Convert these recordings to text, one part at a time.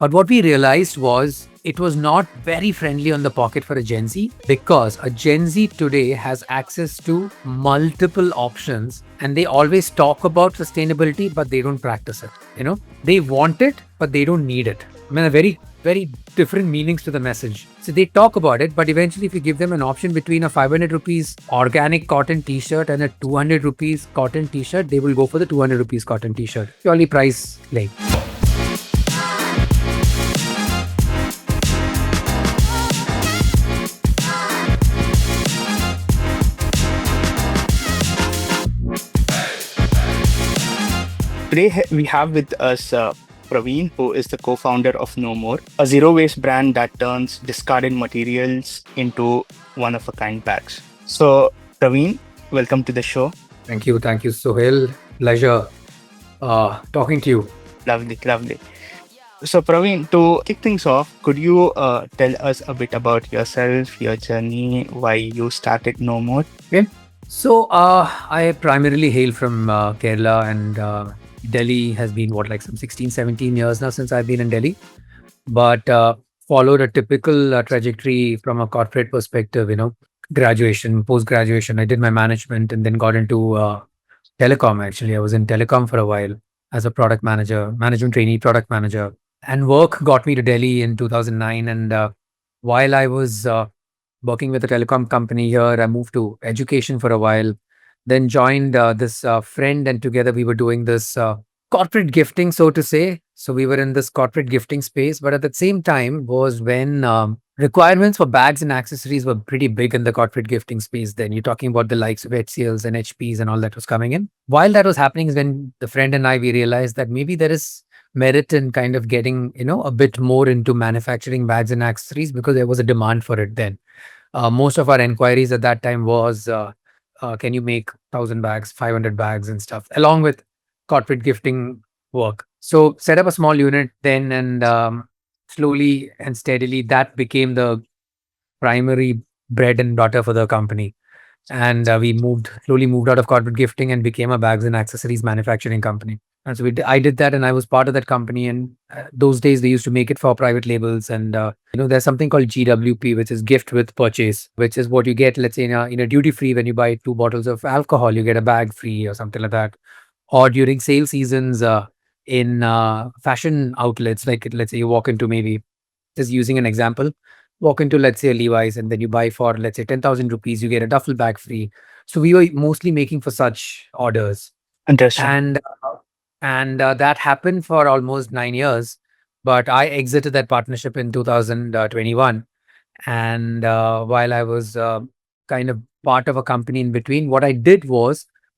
But what we realized was it was not very friendly on the pocket for a Gen Z, because a Gen Z today has access to multiple options and they always talk about sustainability, but they don't practice it. They want it, but they don't need it. I mean, a very different meanings to the message. So they talk about it, but eventually if you give them an option between a 500 rupees organic cotton t-shirt and a 200 rupees cotton t-shirt, they will go for the 200 rupees cotton t-shirt. Purely price like. Today we have with us Praveen, who is the co-founder of NoMore, a zero-waste brand that turns discarded materials into one-of-a-kind bags. So, Praveen, welcome to the show. Thank you, Sohail. Pleasure talking to you. Lovely, lovely. So, Praveen, to kick things off, could you tell us a bit about yourself, your journey, why you started NoMore? Okay. So I primarily hail from Kerala, and Delhi has been like some 16, 17 years now since I've been in Delhi. But followed a typical trajectory from a corporate perspective, graduation, post-graduation. I did my management and then got into telecom, actually. I was in telecom for a while as a product manager, management trainee product manager. And work got me to Delhi in 2009. And while I was working with a telecom company here, I moved to education for a while, then joined this friend, and together we were doing this corporate gifting, so to say. So we were in this corporate gifting space, but at the same time was when requirements for bags and accessories were pretty big in the corporate gifting space. Then you're talking about the likes of HCLs and HPs and all that was coming in. While that was happening is when the friend and I, we realized that maybe there is merit in kind of getting, a bit more into manufacturing bags and accessories, because there was a demand for it then. Most of our inquiries at that time was, can you make 1,000 bags, 500 bags and stuff, along with corporate gifting work. So set up a small unit then, and slowly and steadily that became the primary bread and butter for the company. And we slowly moved out of corporate gifting and became a bags and accessories manufacturing company. And so I did that, and I was part of that company. And those days they used to make it for private labels. And there's something called GWP, which is gift with purchase, which is what you get, let's say, in a duty free. When you buy 2 bottles of alcohol, you get a bag free or something like that. Or during sale seasons in fashion outlets, like let's say you walk into, maybe just using an example, walk into, let's say, a Levi's, and then you buy for, let's say, 10,000 rupees, you get a duffel bag free. So we were mostly making for such orders. Interesting. And that happened for almost 9 years. But I exited that partnership in 2021. And while I was kind of part of a company in between, what I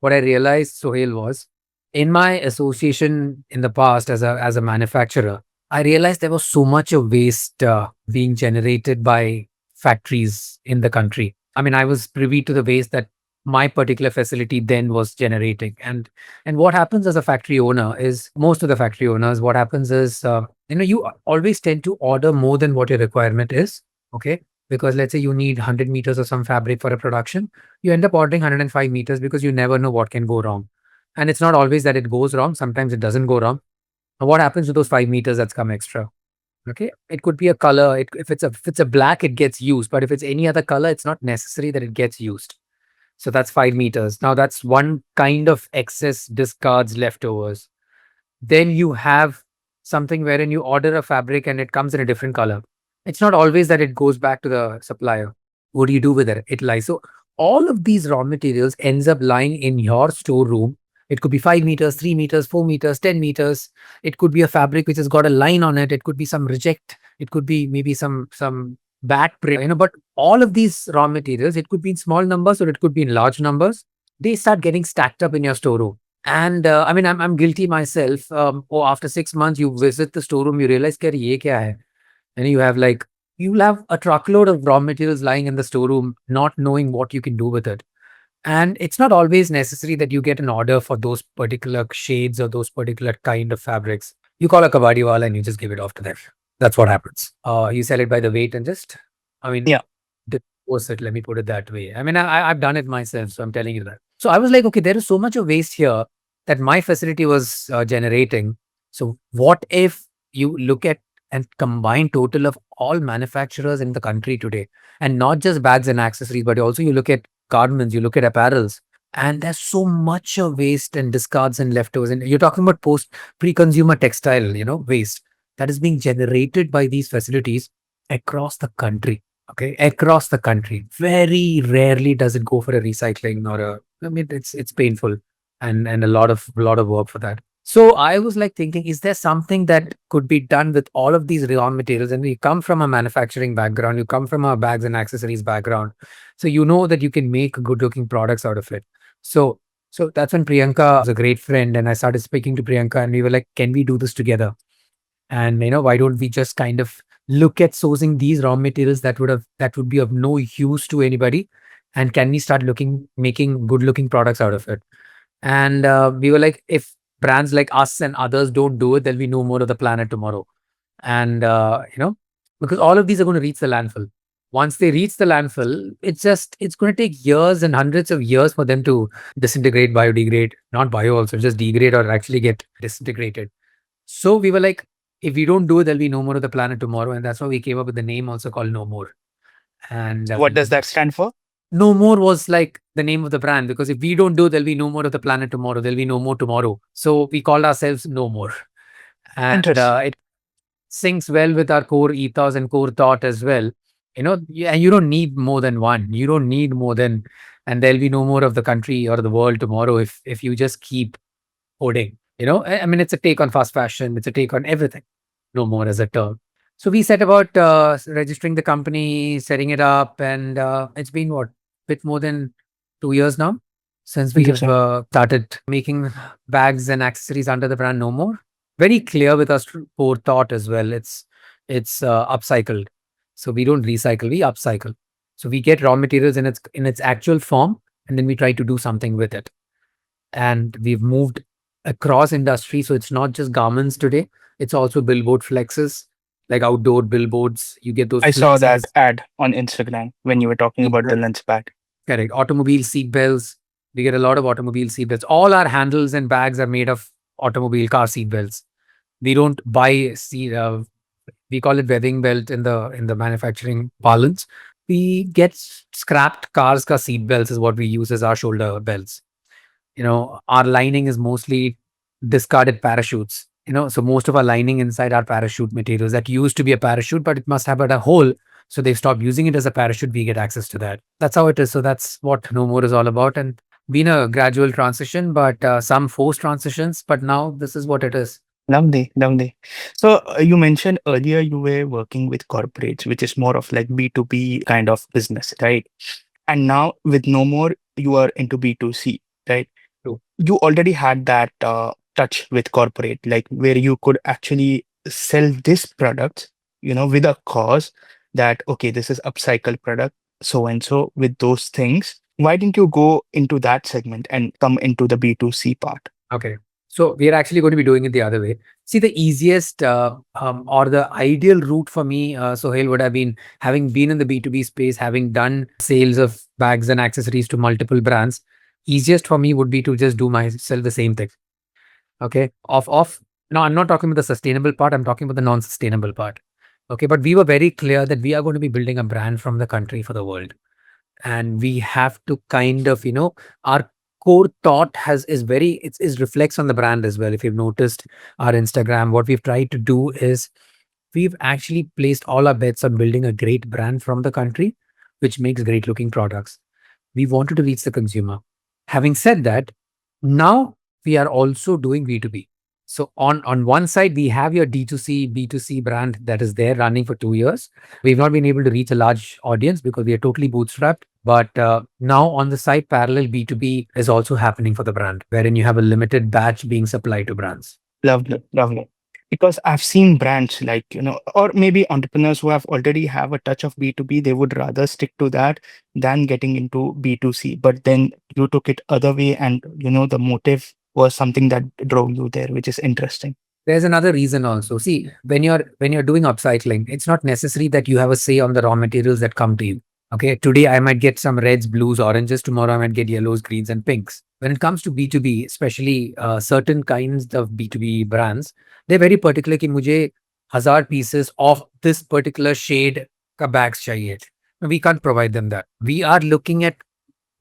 realized, Sohail, was in my association in the past as a manufacturer, I realized there was so much of waste being generated by factories in the country. I mean, I was privy to the waste that my particular facility then was generating. And what happens as a factory owner is, most of the factory owners, what happens is, you always tend to order more than what your requirement is. Okay. Because let's say you need 100 meters of some fabric for a production, you end up ordering 105 meters because you never know what can go wrong. And it's not always that it goes wrong. Sometimes it doesn't go wrong. And what happens to those 5 meters that's come extra? Okay. It could be a color. If it's a black, it gets used. But if it's any other color, it's not necessary that it gets used. So that's 5 meters. Now that's one kind of excess discards, leftovers. Then you have something wherein you order a fabric and it comes in a different color. It's not always that it goes back to the supplier. What do you do with it? It lies. So all of these raw materials ends up lying in your storeroom. It could be 5 meters, 3 meters, 4 meters, 10 meters. It could be a fabric which has got a line on it. It could be some reject. It could be maybe some bad print, but all of these raw materials, it could be in small numbers or it could be in large numbers. They start getting stacked up in your storeroom. And I mean, I'm guilty myself. Or after 6 months, you visit the storeroom, you realize, "Kya ye kya hai?" And you'll have a truckload of raw materials lying in the storeroom, not knowing what you can do with it. And it's not always necessary that you get an order for those particular shades or those particular kind of fabrics. You call a kabadiwala and you just give it off to them. That's what happens. You sell it by the weight and just, Yeah. dispose it. Let me put it that way. I mean, I've done it myself, so I'm telling you that. So I was like, okay, there is so much of waste here that my facility was generating. So what if you look at and combined total of all manufacturers in the country today. And not just bags and accessories, but also you look at garments, you look at apparels, and there's so much of waste and discards and leftovers. And you're talking about post pre-consumer textile, waste that is being generated by these facilities across the country. Okay, across the country. Very rarely does it go for a recycling or a. I mean, it's painful and a lot of work for that. So I was like thinking, is there something that could be done with all of these raw materials? And we come from a manufacturing background, you come from a bags and accessories background, so you know that you can make good looking products out of it. So so that's when Priyanka was a great friend, and I started speaking to Priyanka, and we were like, can we do this together? And why don't we just kind of look at sourcing these raw materials that would be of no use to anybody, and can we start looking making good looking products out of it? And we were like, if brands like us and others don't do it, there'll be no more of the planet tomorrow. And because all of these are going to reach the landfill. Once they reach the landfill, it's going to take years and hundreds of years for them to disintegrate, biodegrade, not bio also, just degrade or actually get disintegrated. So we were like, if we don't do it, there'll be no more of the planet tomorrow. And that's why we came up with the name also called No More. And What does that stand for? No More was like the name of the brand, because if we don't do, there'll be no more of the planet tomorrow. There'll be no more tomorrow. So we called ourselves No More. And Interesting. it syncs well with our core ethos and core thought as well. And you don't need more than one. You don't need more than, and there'll be no more of the country or the world tomorrow if you just keep hoarding. I mean, it's a take on fast fashion. It's a take on everything. No More as a term. So we set about registering the company, setting it up, and it's been what, bit more than 2 years now since we have Interesting. started making bags and accessories under the brand No More. Very clear with our core thought as well. It's upcycled, so we don't recycle, we upcycle. So we get raw materials in its actual form, and then we try to do something with it. And we've moved across industry, so it's not just garments today. It's also billboard flexes, like outdoor billboards. You get those I saw that flexes. ad on Instagram when you were talking about the lens bag. Correct. Automobile seat belts. We get a lot of automobile seat belts. All our handles and bags are made of automobile car seat belts. We don't buy seat. We call it webbing belt in the manufacturing parlance. We get scrapped cars ka seat belts is what we use as our shoulder belts. Our lining is mostly discarded parachutes. So most of our lining inside are parachute materials that used to be a parachute, but it must have had a hole. So they've stopped using it as a parachute. We get access to that. That's how it is. So that's what No More is all about. And been a gradual transition, but some forced transitions. But now this is what it is. Lovely, lovely. So you mentioned earlier you were working with corporates, which is more of like B2B kind of business, right? And now with No More, you are into B2C, right? True. You already had that touch with corporate, like where you could actually sell this product, with a cause that, okay, this is upcycled product, so and so with those things. Why didn't you go into that segment and come into the B2C part? Okay. So we are actually going to be doing it the other way. See, the easiest or the ideal route for me, Sohail, would have been having been in the B2B space, having done sales of bags and accessories to multiple brands. Easiest for me would be to just do myself the same thing. Okay. No, I'm not talking about the sustainable part. I'm talking about the non-sustainable part. Okay. But we were very clear that we are going to be building a brand from the country for the world, and we have to kind of our core thought is reflects on the brand as well. If you've noticed our Instagram, what we've tried to do is we've actually placed all our bets on building a great brand from the country, which makes great looking products. We wanted to reach the consumer. Having said that, now we are also doing B2B. So on one side, we have your D2C, B2C brand that is there running for 2 years. We've not been able to reach a large audience because we are totally bootstrapped. But now on the side, parallel B2B is also happening for the brand, wherein you have a limited batch being supplied to brands. Lovely, lovely. Because I've seen brands like, or maybe entrepreneurs who have already have a touch of B2B, they would rather stick to that than getting into B2C. But then you took it other way and, the motive was something that drove you there, which is interesting. There's another reason also. See, when you're doing upcycling, it's not necessary that you have a say on the raw materials that come to you. Okay, today I might get some reds, blues, oranges. Tomorrow I might get yellows, greens, and pinks. When it comes to B2B, especially certain kinds of B2B brands, they're very particular कि मुझे 1000 pieces of this particular shade ka bags chahiye. We can't provide them that. We are looking at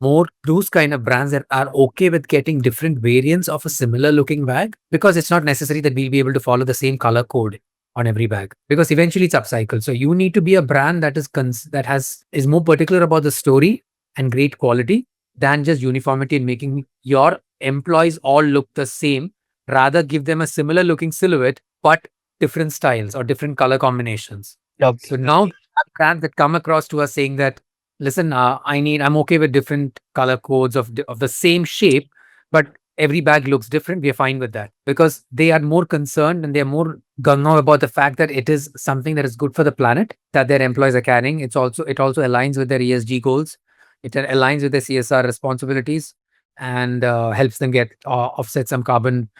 more those kind of brands that are okay with getting different variants of a similar looking bag, because it's not necessary that we'll be able to follow the same color code on every bag, because eventually it's upcycled. So you need to be a brand that is more particular about the story and great quality than just uniformity and making your employees all look the same. Rather give them a similar looking silhouette but different styles or different color combinations. So Lovely, now lovely. brands that come across to us saying that, listen, I'm okay with different color codes of the same shape, but every bag looks different. We are fine with that because they are more concerned and they are more gung ho about the fact that it is something that is good for the planet that their employees are carrying. It also aligns with their ESG goals. It aligns with their CSR responsibilities and helps them get offset some carbon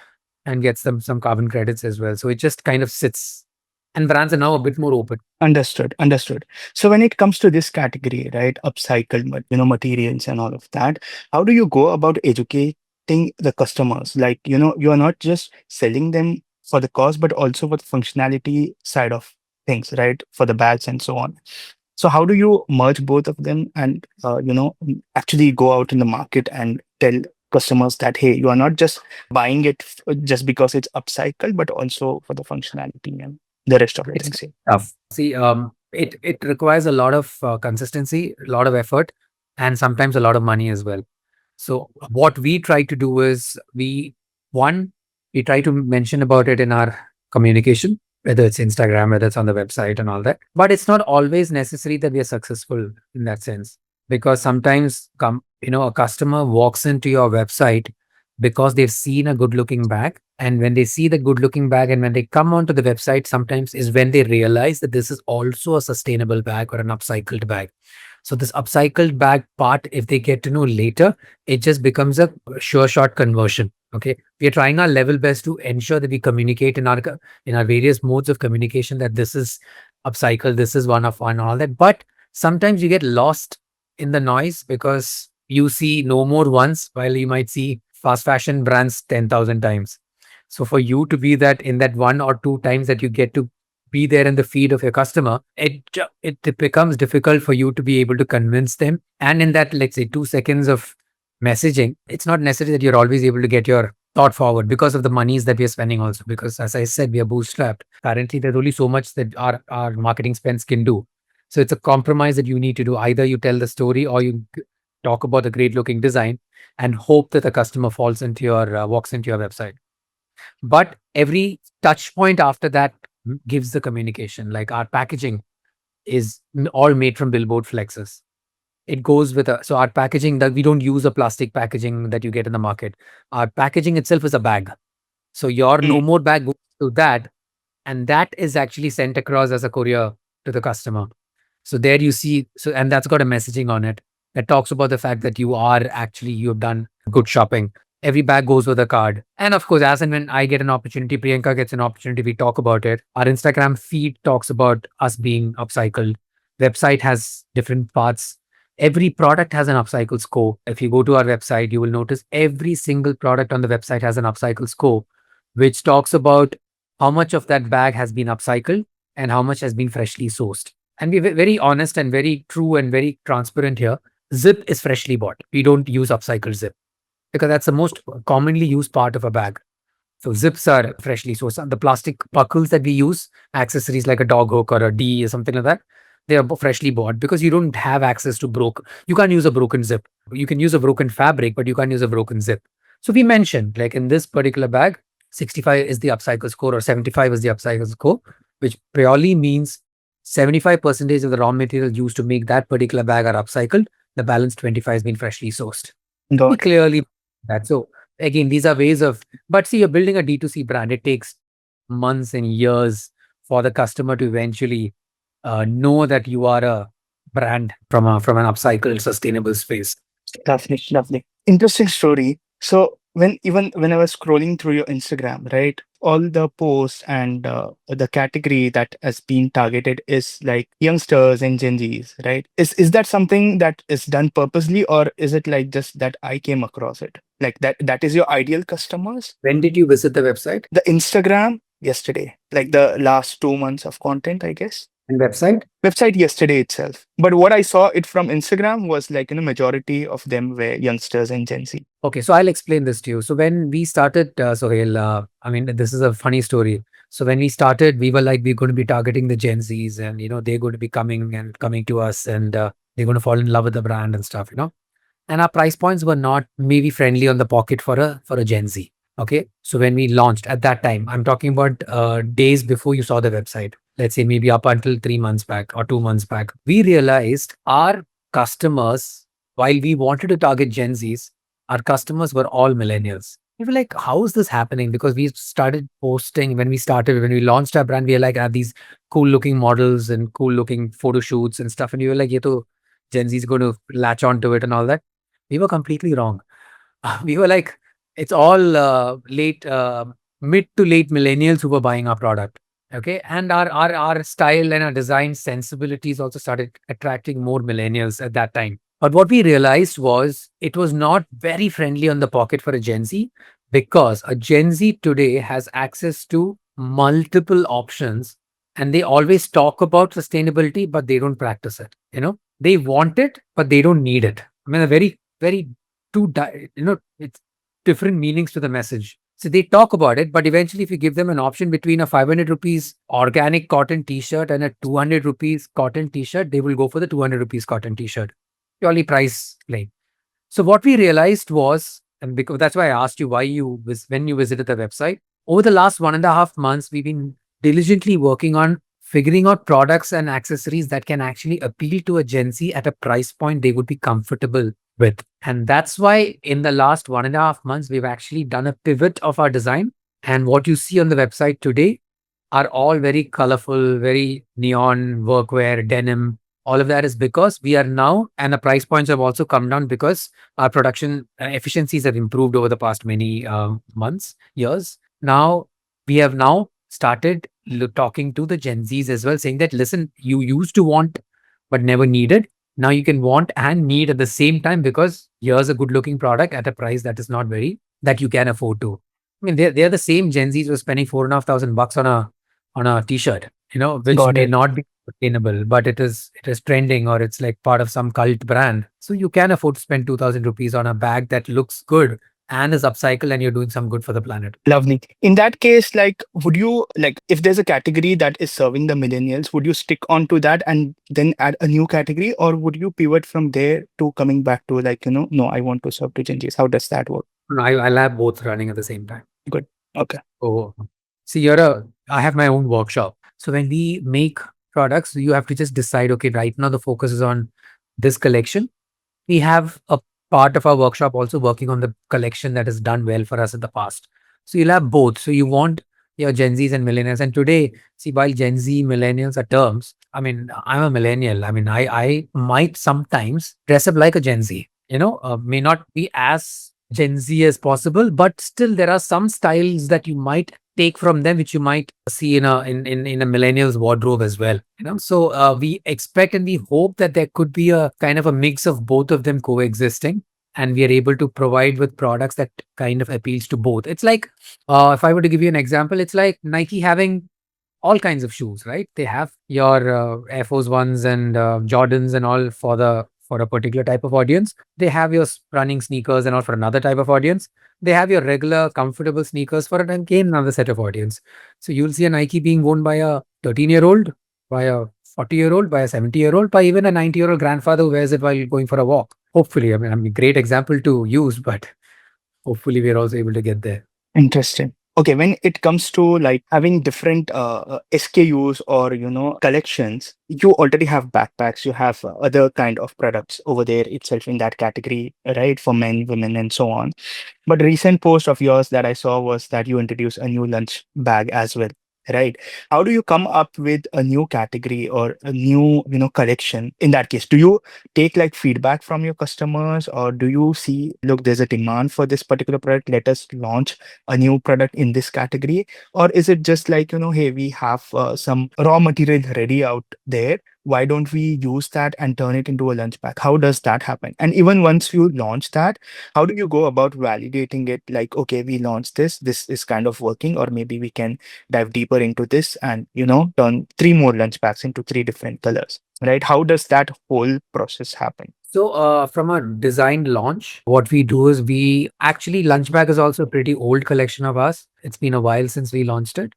and gets them some carbon credits as well. So it just kind of sits, and brands are now a bit more open. Understood, understood. So when it comes to this category, right, upcycled, materials and all of that, how do you go about educating the customers? Like, you are not just selling them for the cost, but also for the functionality side of things, right? For the bags and so on. So how do you merge both of them and, actually go out in the market and tell customers that, hey, you are not just buying it just because it's upcycled, but also for the functionality and the rest of the It's things. tough. See, it requires a lot of consistency, a lot of effort, and sometimes a lot of money as well. So what we try to do is one, we try to mention about it in our communication, whether it's Instagram, whether it's on the website and all that. But it's not always necessary that we are successful in that sense, because sometimes a customer walks into your website because they've seen a good looking bag. And when they see the good looking bag and when they come onto the website, sometimes is when they realize that this is also a sustainable bag or an upcycled bag. So this upcycled bag part, if they get to know later, it just becomes a sure shot conversion. Okay, we are trying our level best to ensure that we communicate in our various modes of communication that this is upcycled, this is one of one, all that. But sometimes you get lost in the noise because you see no more once, while you might see fast fashion brands 10,000 times. So for you to be that in that one or two times that you get to be there in the feed of your customer, it becomes difficult for you to be able to convince them. And in that, let's say 2 seconds of messaging, it's not necessary that you're always able to get your thought forward because of the monies that we are spending also. Because as I said, we are bootstrapped. Currently, there's only so much that our marketing spends can do. So it's a compromise that you need to do. Either you tell the story or you talk about the great looking design and hope that the customer falls into your walks into your website. But every touch point after that gives the communication. Like our packaging is all made from billboard flexes. It goes with so our packaging, that we don't use a plastic packaging that you get in the market. Our packaging itself is a bag. So your no Mm, more bag goes to that, and that is actually sent across as a courier to the customer. So there you see, and that's got a messaging on it that talks about the fact that you've done good shopping. Every bag goes with a card. And of course, as and when I get an opportunity, Priyanka gets an opportunity, we talk about it. Our Instagram feed talks about us being upcycled. Website has different parts. Every product has an upcycle score. If you go to our website, you will notice every single product on the website has an upcycle score, which talks about how much of that bag has been upcycled and how much has been freshly sourced. And we're very honest and very true and very transparent here. Zip is freshly bought. We don't use upcycled zip because that's the most commonly used part of a bag. So zips are freshly sourced. And the plastic buckles that we use, accessories like a dog hook or a D or something like that, they are freshly bought because you don't have access to you can't use a broken zip. You can use a broken fabric, but you can't use a broken zip. So we mentioned, like in this particular bag, 65 is the upcycle score or 75 is the upcycle score, which purely means 75% of the raw material used to make that particular bag are upcycled. The balance 25 has been freshly sourced. We got it. clearly that. So again, these are ways of, but see, you're building a D2C brand. It takes months and years for the customer to eventually know that you are a brand from an upcycled, sustainable space. Lovely, lovely. Interesting story. So when I was scrolling through your Instagram, right, all the posts and the category that has been targeted is like youngsters and Gen Zs, right? Is that something that is done purposely, or is it like just that I came across it? Like that is your ideal customers? When did you visit the website? The Instagram yesterday, like the last 2 months of content, I guess. And website. Website yesterday itself. But what I saw it from Instagram was like, majority of them were youngsters and Gen Z. Okay, so I'll explain this to you. So when we started, Sohail, I mean, this is a funny story. So when we started, we were like, we're going to be targeting the Gen Zs, and they're going to be coming to us, and they're going to fall in love with the brand and stuff. And our price points were not maybe friendly on the pocket for a Gen Z. Okay, so when we launched at that time, I'm talking about days before you saw the website. Let's say maybe up until 3 months back or 2 months back, we realized our customers, while we wanted to target Gen Zs, our customers were all millennials. We were like, how is this happening? Because we started posting when we launched our brand, we were like, have these cool looking models and cool looking photo shoots and stuff. And we were like, yeah, to Gen Z is going to latch onto it and all that. We were completely wrong. We were like, it's all mid to late millennials who were buying our product. Okay. And our style and our design sensibilities also started attracting more millennials at that time. But what we realized was it was not very friendly on the pocket for a Gen Z, because a Gen Z today has access to multiple options, and they always talk about sustainability, but they don't practice it. They want it, but they don't need it. I mean, a very, very it's different meanings to the message. So they talk about it, but eventually, if you give them an option between a 500 rupees organic cotton t-shirt and a 200 rupees cotton t-shirt, they will go for the 200 rupees cotton t-shirt. Purely price play. So what we realized was, and because that's why I asked you when you visited the website, over the last 1.5 months, we've been diligently working on figuring out products and accessories that can actually appeal to a Gen Z at a price point they would be comfortable with. And that's why in the last 1.5 months, we've actually done a pivot of our design. And what you see on the website today are all very colorful, very neon workwear, denim. All of that is because we are now, and the price points have also come down because our production efficiencies have improved over the past many months, years. Now, we have now started talking to the Gen Zs as well, saying that, listen, you used to want but never needed. Now you can want and need at the same time, because here's a good looking product at a price that is not very, that you can afford to. I mean, they're the same Gen Zs who are spending $4,500 on a t-shirt, which Got may it. not be sustainable, but it is trending, or it's like part of some cult brand. So you can afford to spend 2,000 rupees on a bag that looks good and is upcycled, and you're doing some good for the planet. Lovely. In that case, like, would you like if there's a category that is serving the millennials, would you stick on to that and then add a new category, or would you pivot from there to coming back to like, no, I want to serve to Gen Zs? How does that work? No, I'll have both running at the same time. Good. Okay. Oh, see, I have my own workshop. So when we make products, you have to just decide, okay, right now the focus is on this collection. We have a part of our workshop also working on the collection that has done well for us in the past. So you'll have both. So you want your Gen Zs and millennials. And today, see, while Gen Z, millennials are terms, I mean, I'm a millennial. I mean, I might sometimes dress up like a Gen Z, may not be as Gen Z as possible, but still there are some styles that you might take from them, which you might see in a millennial's wardrobe as well. So we expect and we hope that there could be a kind of a mix of both of them coexisting, and we are able to provide with products that kind of appeals to both. It's like, if I were to give you an example, it's like Nike having all kinds of shoes, right? They have your Air Force Ones and Jordans and all for a particular type of audience. They have your running sneakers and all for another type of audience. They have your regular comfortable sneakers for again another set of audience. So you'll see a Nike being worn by a 13-year-old, by a 40-year-old, by a 70-year-old, by even a 90-year-old grandfather who wears it while going for a walk. Hopefully, I mean, great example to use, but hopefully we're also able to get there. Interesting. Okay, when it comes to like having different SKUs or collections, you already have backpacks, you have other kind of products over there itself in that category, right? For men, women, and so on. But recent post of yours that I saw was that you introduced a new lunch bag as well, right? How do you come up with a new category or a new, collection in that case? Do you take like feedback from your customers, or do you see, look, there's a demand for this particular product, let us launch a new product in this category? Or is it just like, hey, we have some raw material ready out there, why don't we use that and turn it into a lunch bag? How does that happen? And even once you launch that, how do you go about validating it? Like, okay, we launched this is kind of working, or maybe we can dive deeper into this and, turn three more lunch bags into three different colors, right? How does that whole process happen? So, from a design launch, what we do is we actually, Lunchbag is also a pretty old collection of ours. It's been a while since we launched it.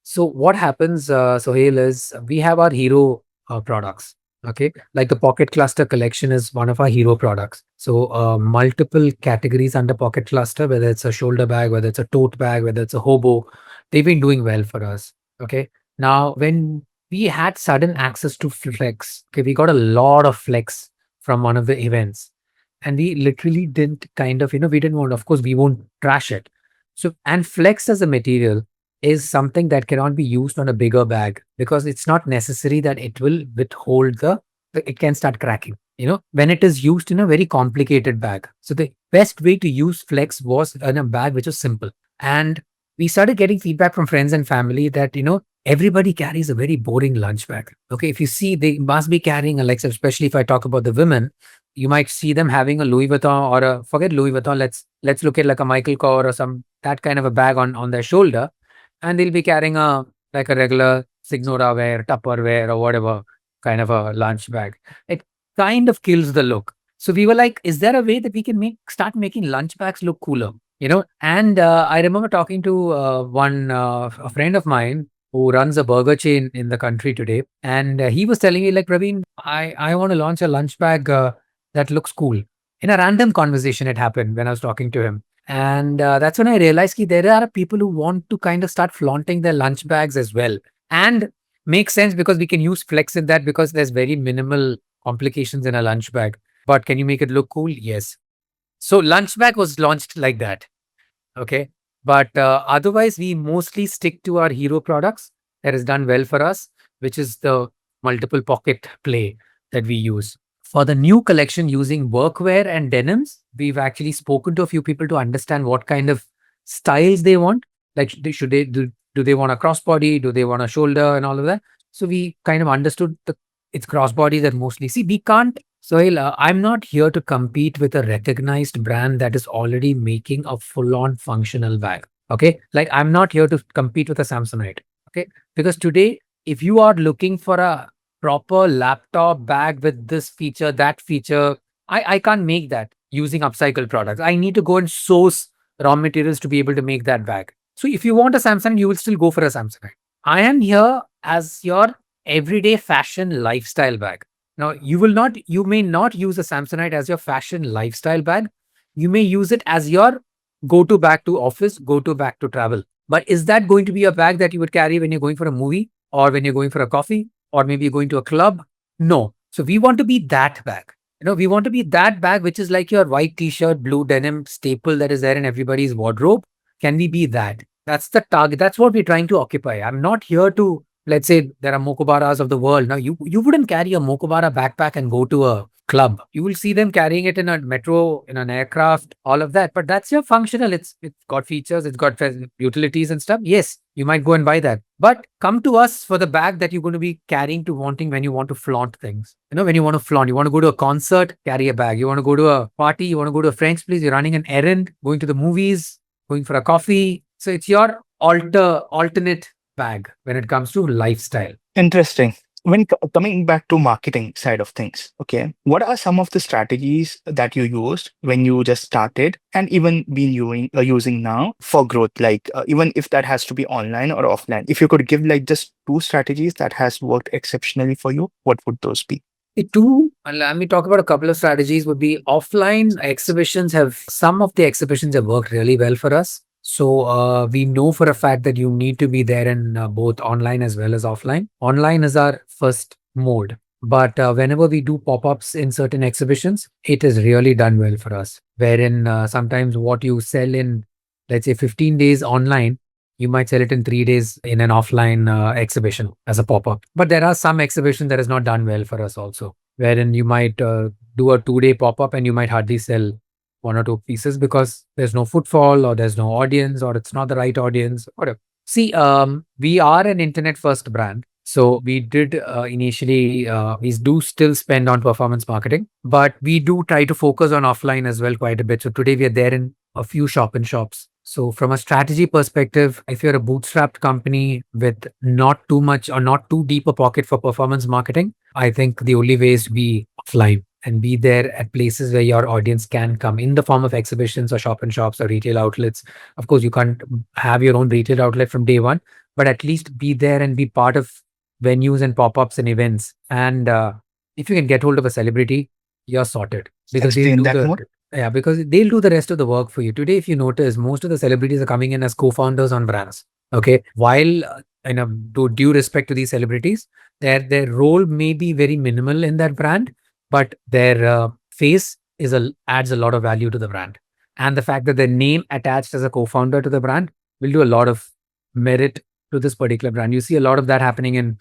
So what happens, Sohail, is we have our hero products. Okay, like the Pocket Cluster collection is one of our hero products. So multiple categories under Pocket Cluster, whether it's a shoulder bag, whether it's a tote bag, whether it's a hobo, they've been doing well for us. Okay, now when we had sudden access to Flex, okay, we got a lot of Flex from one of the events, and we literally didn't kind of, we didn't want. Of course, we won't trash it. So and Flex as a material is something that cannot be used on a bigger bag because it's not necessary that it will withhold it can start cracking, when it is used in a very complicated bag. So the best way to use Flex was in a bag which was simple. And we started getting feedback from friends and family that, everybody carries a very boring lunch bag. Okay. If you see, they must be carrying a, like, especially if I talk about the women, you might see them having a Louis Vuitton or forget Louis Vuitton. Let's look at like a Michael Kors or some that kind of a bag on their shoulder, and they'll be carrying a like a regular Signora wear, Tupperware, or whatever kind of a lunch bag. It kind of kills the look. So we were like, is there a way that we can start making lunch bags look cooler? And I remember talking to a friend of mine who runs a burger chain in the country today, and he was telling me like, Praveen, I want to launch a lunch bag that looks cool. In a random conversation, it happened when I was talking to him. And that's when I realized that there are people who want to kind of start flaunting their lunch bags as well. And makes sense because we can use Flex in that because there's very minimal complications in a lunch bag. But can you make it look cool? Yes. So lunch bag was launched like that. Okay. But otherwise, we mostly stick to our hero products that has done well for us, which is the multiple pocket play that we use. For the new collection using workwear and denims, we've actually spoken to a few people to understand what kind of styles they want. Like, do they want a crossbody? Do they want a shoulder and all of that? So we kind of understood it's crossbody that mostly. See, we can't. Sohail, I'm not here to compete with a recognized brand that is already making a full-on functional bag. Okay, like I'm not here to compete with a Samsonite. Okay, because today, if you are looking for a proper laptop bag with this feature, that feature, I can't make that using upcycled products. I need to go and source raw materials to be able to make that bag. So if you want a Samsung, you will still go for a Samsung. I am here as your everyday fashion lifestyle bag. Now, you may not use a Samsonite as your fashion lifestyle bag. You may use it as your go-to bag to office, go-to bag to travel. But is that going to be a bag that you would carry when you're going for a movie or when you're going for a coffee or maybe you're going to a club? No. So we want to be that bag. We want to be that bag, which is like your white t-shirt, blue denim staple that is there in everybody's wardrobe. Can we be that? That's the target. That's what we're trying to occupy. I'm not here to, let's say there are Mokobaras of the world. Now, you wouldn't carry a Mokobara backpack and go to a club. You will see them carrying it in a metro, in an aircraft, all of that. But that's your functional. It's got features, it's got utilities and stuff. Yes, you might go and buy that. But come to us for the bag that you're going to be carrying to wanting when you want to flaunt things. When you want to flaunt, you want to go to a concert, carry a bag. You want to go to a party, you want to go to a friend's place, you're running an errand, going to the movies, going for a coffee. So it's your alternate bag when it comes to lifestyle. Interesting. When coming back to marketing side of things, okay, what are some of the strategies that you used when you just started and even been using now for growth? Like even if that has to be online or offline, if you could give like just two strategies that has worked exceptionally for you, what would those be? Let me talk about a couple of strategies would be offline exhibitions some of the exhibitions have worked really well for us. So we know for a fact that you need to be there in both online as well as offline. Online is our first mode. But whenever we do pop-ups in certain exhibitions, it has really done well for us. Wherein sometimes what you sell in, let's say, 15 days online, you might sell it in 3 days in an offline exhibition as a pop-up. But there are some exhibitions that has not done well for us also, wherein you might do a 2 day pop-up and you might hardly sell one or two pieces because there's no footfall or there's no audience or it's not the right audience. Whatever. See, we are an internet first brand. So we did initially, we do still spend on performance marketing, but we do try to focus on offline as well quite a bit. So today we are there in a few shop in shops. So from a strategy perspective, if you're a bootstrapped company with not too much or not too deep a pocket for performance marketing, I think the only way is to be offline and be there at places where your audience can come in the form of exhibitions or shop in shops or retail outlets. Of course, you can't have your own retail outlet from day one, but at least be there and be part of venues and pop-ups and events. And if you can get hold of a celebrity, you're sorted because they'll Explain do that the more. yeah, because they'll do the rest of the work for you. Today, if you notice, most of the celebrities are coming in as co-founders on brands. Okay, while due respect to these celebrities, their role may be very minimal in that brand, but their face adds a lot of value to the brand, and the fact that their name attached as a co-founder to the brand will do a lot of merit to this particular brand. You see a lot of that happening in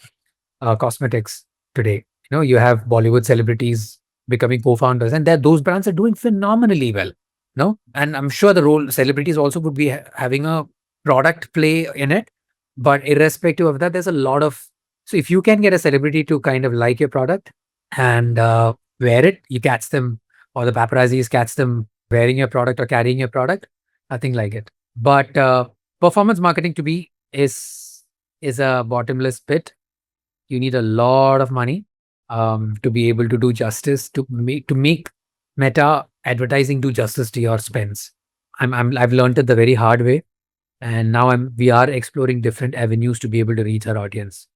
cosmetics today. You have Bollywood celebrities becoming co-founders, and that those brands are doing phenomenally well. No, and I'm sure the role celebrities also would be having a product play in it. But irrespective of that, there's a lot of so if you can get a celebrity to kind of like your product and wear it, you catch them, or the paparazzis catch them wearing your product or carrying your product. Nothing like it. But performance marketing to be is a bottomless pit. You need a lot of money to be able to do justice to make meta advertising do justice to your spends. I've learned it the very hard way, and now we are exploring different avenues to be able to reach our audience,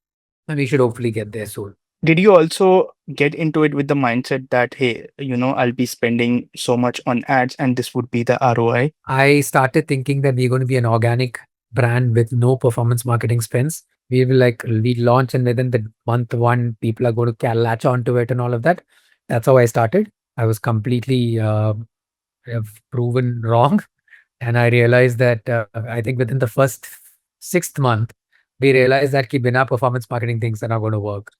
and we should hopefully get there soon. Did you also get into it with the mindset that, hey, I'll be spending so much on ads and this would be the ROI? I started thinking that we're going to be an organic brand with no performance marketing spends. We will we launch and within the month one, people are going to latch onto it and all of that. That's how I started. I was completely proven wrong. And I realized that I think within the first sixth month, we realized that ki bina performance marketing things are not going to work.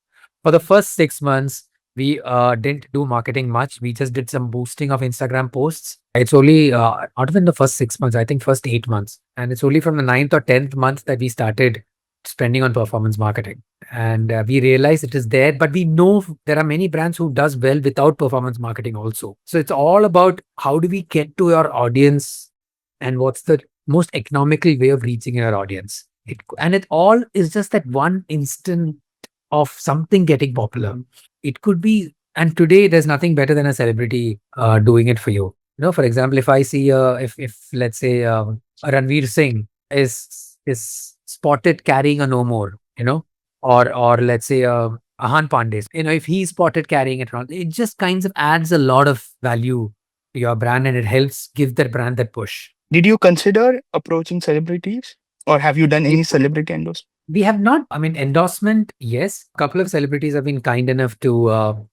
For the first 6 months, we didn't do marketing much. We just did some boosting of Instagram posts. It's only not even the first 6 months, I think first 8 months. And it's only from the ninth or 10th month that we started spending on performance marketing. And we realize it is there, but we know there are many brands who does well without performance marketing also. So it's all about how do we get to your audience and what's the most economical way of reaching your audience. And it all is just that one instant of something getting popular. It could be, and today there's nothing better than a celebrity doing it for you. For example, if I see, if let's say a Ranveer Singh is spotted carrying a NoMore, or let's say Ahan Pandey, if he's spotted carrying it around, it just kinds of adds a lot of value to your brand and it helps give that brand that push. Did you consider approaching celebrities or have you done any celebrity endorsement? We have not, I mean, endorsement, yes. A couple of celebrities have been kind enough to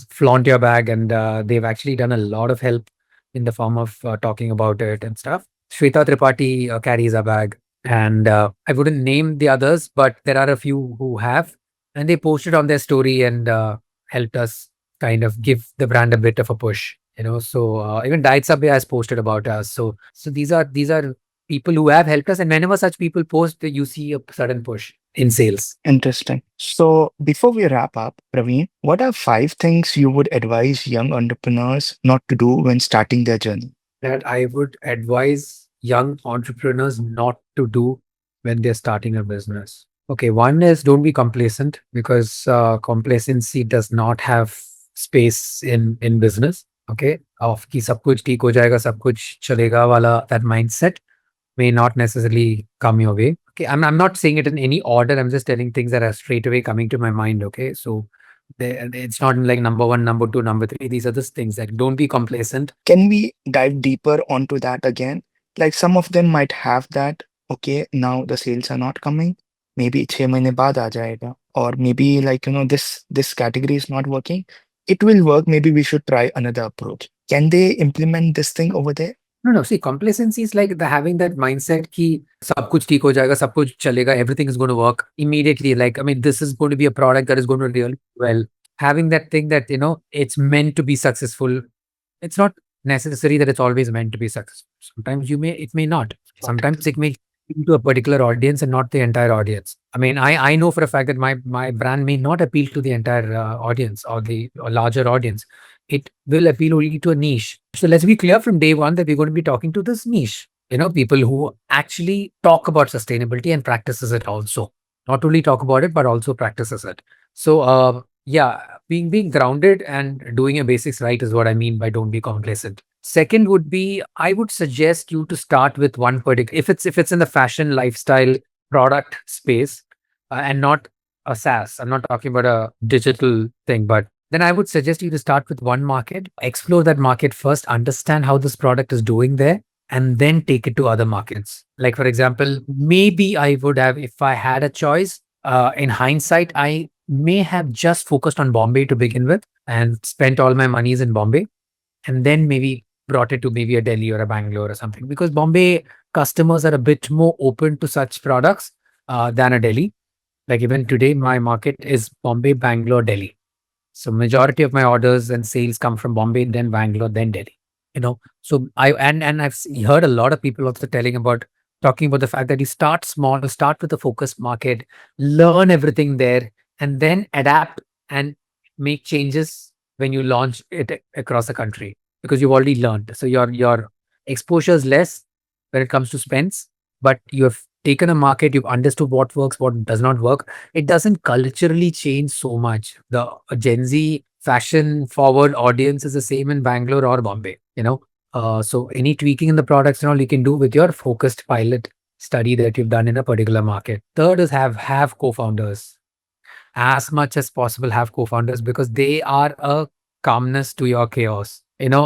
flaunt your bag, and they've actually done a lot of help in the form of talking about it and stuff. Shweta Tripathi carries a bag, and I wouldn't name the others, but there are a few who have, and they posted on their story and helped us kind of give the brand a bit of a push. So even Diet Sabya has posted about us. So these are people who have helped us. And whenever such people post, you see a sudden push in sales. Interesting. So before we wrap up, Praveen, what are 5 things you would advise young entrepreneurs not to do when starting their journey? That I would advise young entrepreneurs not to do when they're starting a business. Okay, one is don't be complacent because complacency does not have space in business. Okay, of ki sab kuch theek ho jayega, sab kuch chalega wala, that mindset may not necessarily come your way. Okay, I'm not saying it in any order. I'm just telling things that are straight away coming to my mind. Okay, so it's not like number one, number two, number three. These are the things that don't be complacent. Can we dive deeper onto that again? Like some of them might have that, okay, now the sales are not coming. Maybe 6 mahine baad aa jayega. Or maybe like, this category is not working. It will work. Maybe we should try another approach. Can they implement this thing over there? No, no. See, complacency is like the having that mindset ki sab kuch theek ho jayega, sab kuch chalega, everything is going to work immediately. Like, I mean, this is going to be a product that is going to really well. Having that thing that, it's meant to be successful. It's not necessary that it's always meant to be successful. Sometimes it may not. Got it. Sometimes it may to a particular audience and not the entire audience. I mean, I know for a fact that my brand may not appeal to the entire audience or the or larger audience. It will appeal only to a niche. So let's be clear from day one that we're going to be talking to this niche. People who actually talk about sustainability and practices it also. Not only talk about it, but also practices it. So yeah, being grounded and doing your basics right is what I mean by don't be complacent. Second would be I would suggest you to start with one particular if it's in the fashion lifestyle product space and not a SaaS. I'm not talking about a digital thing, but then I would suggest you to start with one market, explore that market first, understand how this product is doing there, and then take it to other markets. Like for example, maybe I would have, if I had a choice, in hindsight, I may have just focused on Bombay to begin with and spent all my monies in Bombay and then maybe brought it to maybe a Delhi or a Bangalore or something because Bombay customers are a bit more open to such products than a Delhi. Like even today, my market is Bombay, Bangalore, Delhi. So majority of my orders and sales come from Bombay, then Bangalore, then Delhi. So I've heard a lot of people also talking about the fact that you start small, start with a focused market, learn everything there, and then adapt and make changes when you launch it across the country because you've already learned. So your exposure is less when it comes to spends, but you have taken a market, you've understood what works, what does not work. It doesn't culturally change so much. The Gen Z fashion forward audience is the same in Bangalore or Bombay. So any tweaking in the products and all you can do with your focused pilot study that you've done in a particular market. Third is have co-founders as much as possible have co-founders because they are a calmness to your chaos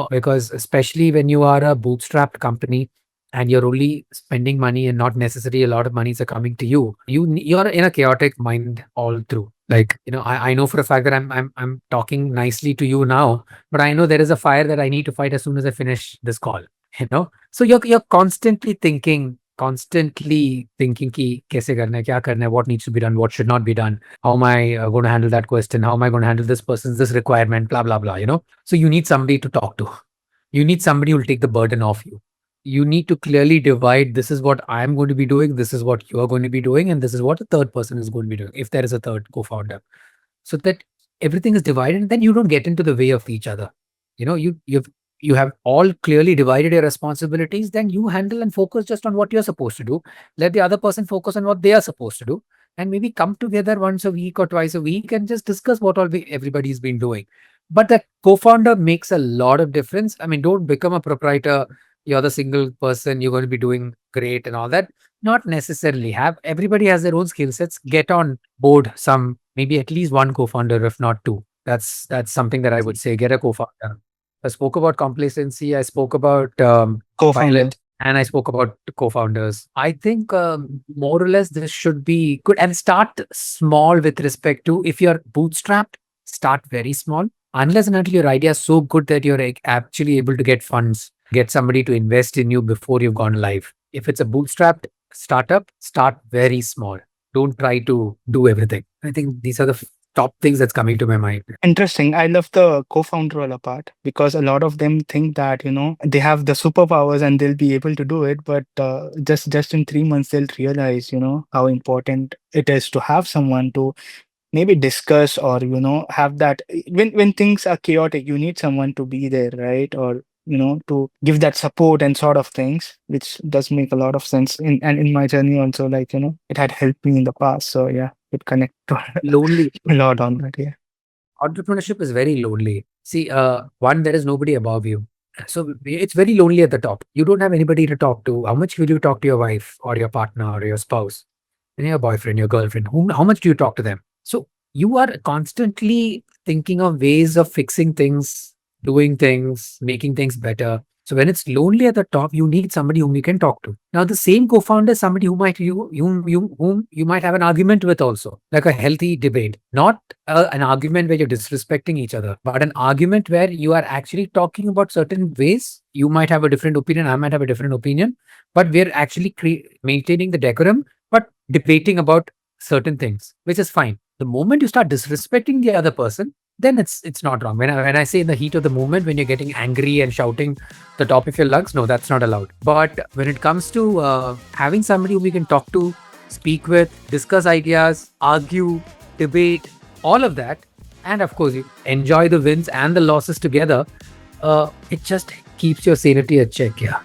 because especially when you are a bootstrapped company and you're only spending money and not necessarily a lot of monies are coming to you're in a chaotic mind all through. Like I know for a fact that I'm talking nicely to you now, but I know there is a fire that I need to fight as soon as I finish this call. So you're constantly thinking ki kaise karna hai, kya karna hai, what needs to be done, what should not be done. How am I going to handle that question? How am I going to handle this person's this requirement? Blah blah blah. So you need somebody to talk to. You need somebody who will take the burden off you. You need to clearly divide. This is what I am going to be doing. This is what you are going to be doing, and this is what the third person is going to be doing. If there is a third co-founder, so that everything is divided, and then you don't get into the way of each other. You have all clearly divided your responsibilities. Then you handle and focus just on what you're supposed to do. Let the other person focus on what they are supposed to do, and maybe come together once a week or twice a week and just discuss what everybody's been doing. But that co-founder makes a lot of difference. I mean, don't become a proprietor. You're the single person. You're going to be doing great and all that. Not necessarily. Have everybody has their own skill sets. Get on board some, maybe at least one co-founder, if not two. That's something that I would say. Get a co-founder. I spoke about complacency. I spoke about Co-founder. pilot, and I spoke about co-founders. I think more or less this should be good. And start small with respect to if you're bootstrapped, start very small. Unless and until your idea is so good that you're actually able to get funds, get somebody to invest in you before you've gone live. If it's a bootstrapped startup, start very small. Don't try to do everything. I think these are the top things that's coming to my mind. Interesting. I love the co-founder role part because a lot of them think that they have the superpowers and they'll be able to do it, but just in 3 months they'll realize how important it is to have someone to maybe discuss or have that when things are chaotic. You need someone to be there, right? Or to give that support and sort of things, which does make a lot of sense in my journey also. Like it had helped me in the past, so yeah, it connect to Lonely. a lot on that. Yeah. Entrepreneurship is very lonely. See, one, there is nobody above you. So it's very lonely at the top. You don't have anybody to talk to. How much will you talk to your wife or your partner or your spouse and your boyfriend, your girlfriend? How much do you talk to them? So you are constantly thinking of ways of fixing things, doing things, making things better. So when it's lonely at the top, you need somebody whom you can talk to. Now, the same co-founder is somebody whom you might have an argument with also, like a healthy debate, not an argument where you're disrespecting each other, but an argument where you are actually talking about certain ways. You might have a different opinion, I might have a different opinion, but we're actually maintaining the decorum, but debating about certain things, which is fine. The moment you start disrespecting the other person, then it's not wrong. When I say in the heat of the moment, when you're getting angry and shouting the top of your lungs, no, that's not allowed. But when it comes to having somebody who we can talk to, speak with, discuss ideas, argue, debate, all of that, and of course you enjoy the wins and the losses together, it just keeps your sanity at check. Yeah.